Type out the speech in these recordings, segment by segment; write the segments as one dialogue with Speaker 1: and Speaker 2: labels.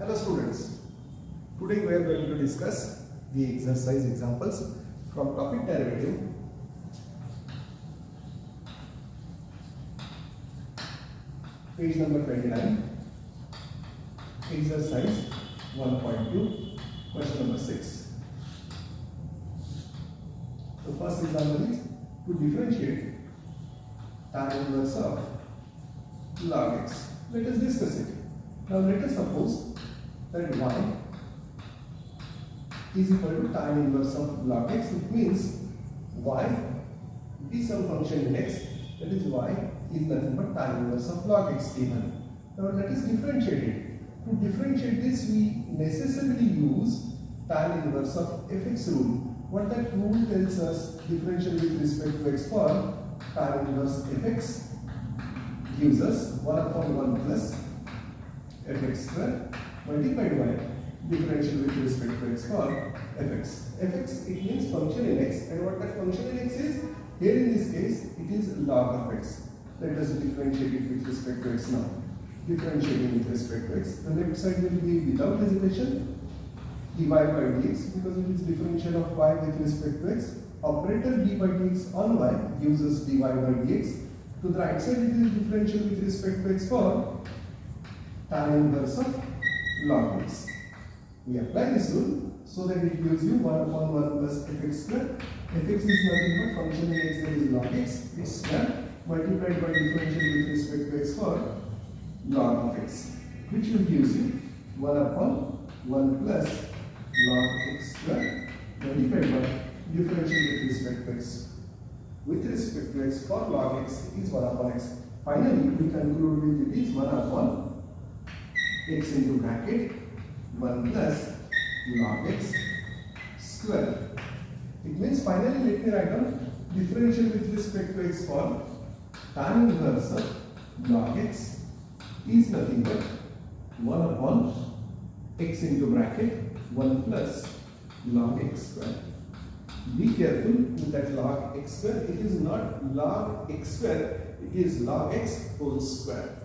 Speaker 1: Hello students, today we are going to discuss the exercise examples from topic derivative. Page number 29, exercise 1.2, question number 6. The first example is to differentiate tan inverse of log x. Let us discuss it. Now let us suppose that y is equal to tan inverse of log x. It means y is some function in x, that is y is nothing but tan inverse of log x given. Now let us differentiate it. To differentiate this, we necessarily use tan inverse of fx rule. What that rule tells us, differential with respect to x for tan inverse fx gives us 1 upon 1 plus fx square multiplied by differential with respect to x for fx. Fx, it means function in x, and what that function in x is, here in this case it is log of x. Let us differentiate it with respect to x now. Differentiating with respect to x, the left side will be without hesitation dy by dx, because it is differential of y with respect to x. Operator d by dx on y gives us dy by dx. To the right side it is differential with respect to x for tan inverse of log x. We apply this rule so that it gives you 1 upon 1 plus fx square. Fx is nothing but function in x, that is log x, its square multiplied by differential with respect to x for log of x, which will give you 1 upon 1 plus log x square multiplied by differential with respect to x. With respect to x for log x is 1 upon x. Finally, we conclude with it is 1 upon x into bracket 1 plus log x square. It means finally let me write down differential with respect to x for tan inverse of log x is nothing but 1 upon x into bracket 1 plus log x square. Be careful with that log x square. It is not log x square, it is log x whole square.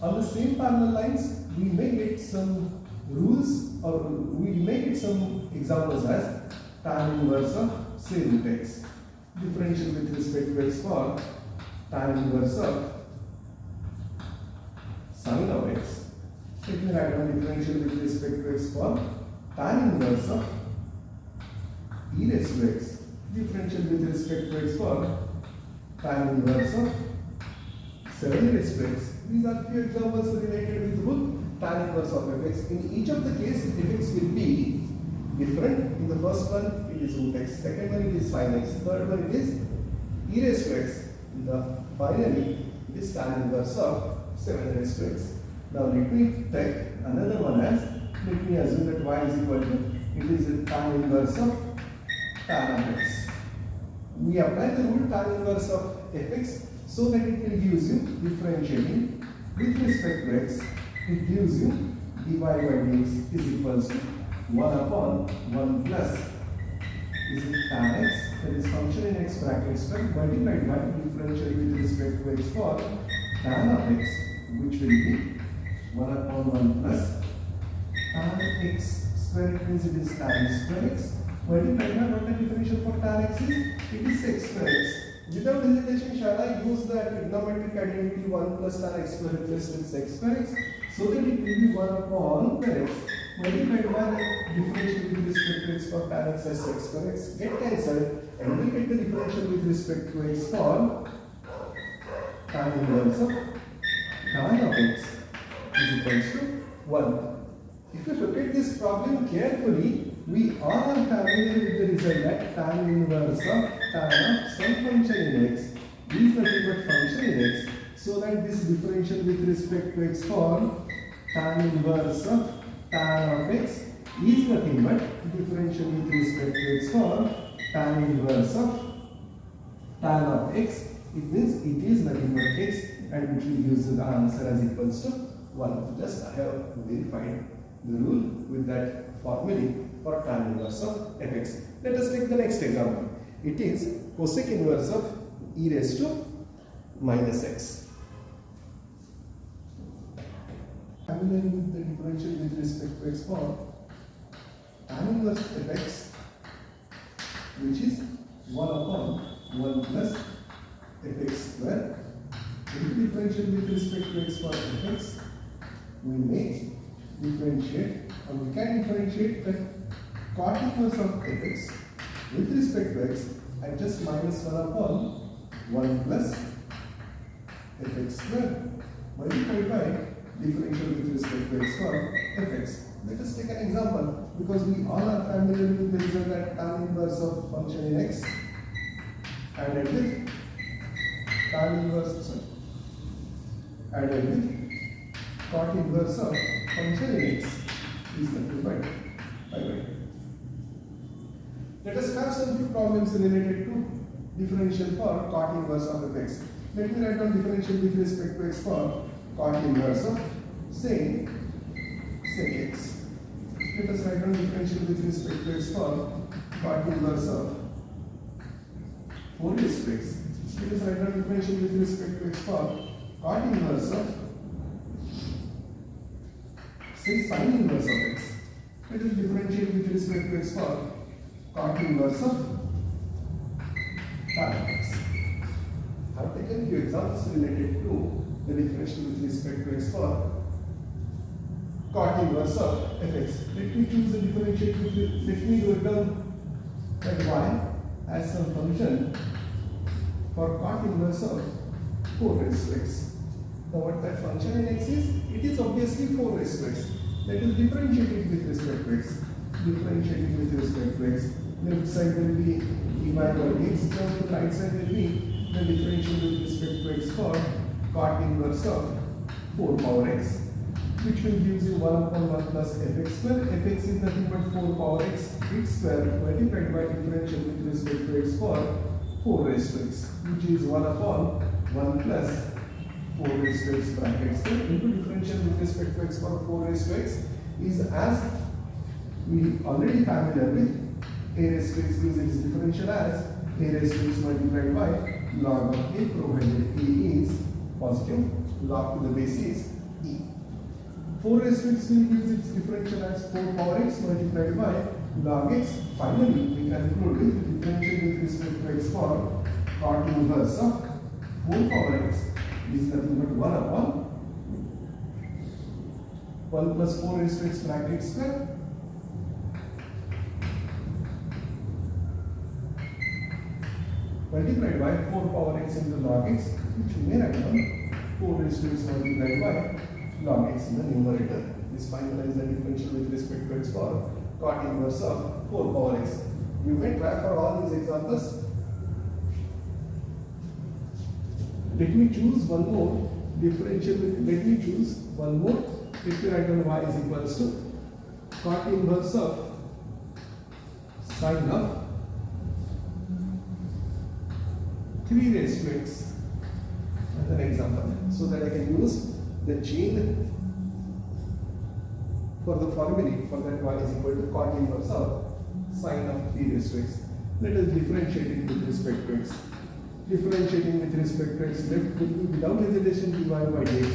Speaker 1: On the same parallel lines, we may get some rules, or we may get some examples as tan inverse of say root x. Differential with respect to x for tan inverse of sine of x. Let me write down differential with respect to x for tan inverse of e raised to x. Differential with respect to x for tan inverse of 7 raised to x. These are few examples related with rule tan inverse of fx. In each of the case, fx will be different. In the first one, it is root x. Second one, it is sin x. Third one, it is e raised to x. Finally, it is tan inverse of 7 raised to x. Now let me take another one as, let me assume that y is equal to, it is tan inverse of tan of x. We apply the rule tan inverse of fx so that it will give you differentiating with respect to x. It gives you dy by dx is equals to 1 upon 1 plus is tan x, that is function in x bracket square multiplied by differential with respect to x for tan of x, which will be 1 upon 1 plus tan x square. It means it is tan square x multiplied by what the differential for tan x is? It is sec square x. Without hesitation, shall I use the trigonometric identity 1 plus tan x square replaced with sec square x, so that it will be 1 upon x multiplied by the differential with respect to x for tan x as sec square x get cancelled, and we get the differential with respect to x for tan inverse of tan of x is equals to 1. If you look at this problem carefully, we are familiar with the result that tan inverse of tan of some function in x is nothing but function in x, so that this differential with respect to x for tan inverse of tan of x is nothing but differential with respect to x for tan inverse of tan of x. It means it is nothing but x, and which will give the answer as equals to 1. Just I have verified the rule with that formula for tan inverse of fx. Let us take the next example. It is cosec inverse of e raised to minus x. familiar with the differential with respect to x for tan inverse fx, which is 1 upon 1 plus fx square. Into differential with respect to x for fx, we may differentiate, or we can differentiate the cot inverse of fx with respect to x at just minus 1 upon 1 plus fx square multiplied by differential with respect to x for fx. Let us take an example, because we all are familiar with the result that tan inverse of function in x added with tan inverse, added with cot inverse of function in x is nothing but pi. Let us have some few problems related to differential for cot inverse of fx. Let me write down differential with respect to x for cot inverse of say sec x. Let us write down differential with respect to x for cot inverse of 4 raised to x. Let us write down differential with respect to x for cot inverse of say sin inverse of x. Let us differentiate with respect to x for cot inverse of tan of x. I have taken few examples related to the differential with respect to x for cot inverse of fx. Let me choose the differentiate with, let me write down that y as some function for cot inverse of 4 raised to x. Now what that function in x is? It is obviously 4 raised to x. Let us differentiate it with respect to x. Differentiate it with respect to x. Left side will be dy by dx, down the right side will be the differential with respect to x for cot inverse of 4 power x, which will give you 1 upon 1 plus fx square. Fx is nothing but 4 power x square multiplied by differential with respect to x for 4 raised to x, which is 1 upon 1 plus 4 raised to x bracket square into differential with respect to x for 4 raised to x is, as we already familiar with, a raised to x gives its differential as a raised to x multiplied by log of a, provided a is positive, log to the base is e. 4 raised to x will give its differential as 4 power x multiplied by log x. Finally, we conclude with the differential with respect to x for cot inverse of 4 power x is nothing but 1 upon 1 plus 4 raised to x bracket square multiplied by 4 power x into log x, which we may write down 4 raised to x multiplied by log x in the numerator. This finalizes the differential with respect to x for cot inverse of 4 power x. You may try for all these examples. Let me choose one more differential. Let me choose one more. Let me write down y is equals to cot inverse of sin of 3 raised to x as an example, so that I can use the chain for the formulae for that y is equal to cot inverse of sin of 3 raised to x. Let us differentiate it with respect to x. Differentiating with respect to x, left will be without hesitation dy by dx.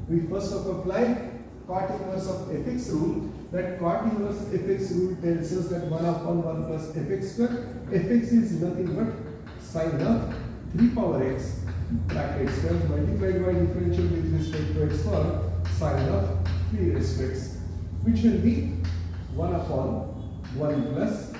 Speaker 1: We first of apply cot inverse of fx rule. That cot inverse fx rule tells us that 1 upon 1 plus fx square. Fx is nothing but sin of 3 power x bracket square multiplied by differential with respect to x for sin of 3 raised to x, which will be 1 upon 1 plus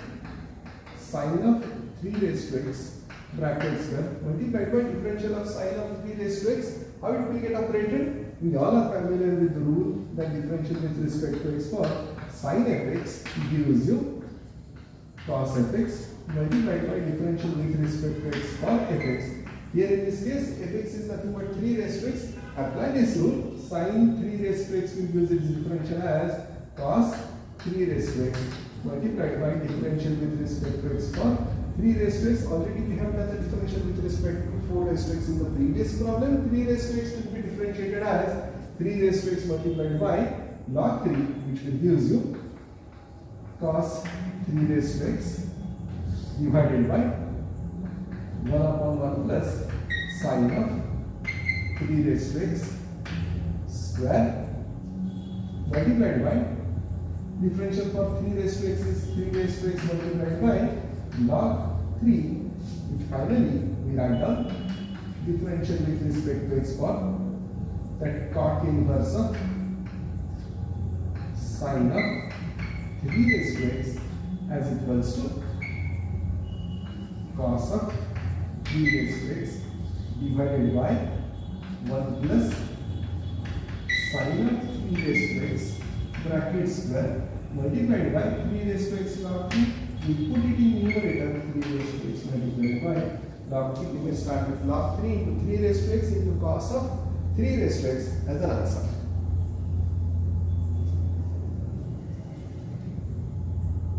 Speaker 1: sin of 3 raised to x bracket square multiplied by differential of sin of 3 raised to x. How it will get operated? We all are familiar with the rule that differential with respect to x for sin fx gives you cos fx multiplied by differential with respect to x for fx. Here in this case, fx is nothing but 3 raised to x. Apply this rule, sin 3 raised to x will give its differential as cos 3 raised to x multiplied by differential with respect to x for 3 raised to x. Already we have done the differential with respect to 4 raised to x in the previous problem. 3 raised to x will be differentiated as 3 raised to x multiplied by log 3, which will give you cos 3 raised to x divided by 1 upon 1 plus sin of 3 raised to x square multiplied by differential for 3 raised to x is 3 raised to x multiplied by log 3. And finally, we write down differential with respect to x for that cot inverse of sine of 3 raised to x as equals to cos of 3 raised to x divided by 1 plus sine of 3 raised to x bracket square multiplied by 3 raised to x log 3. We put it in numerator 3 raised to x multiplied by log 3. We can start with log 3 into 3 raised to x into cos of 3 raised to x as an answer.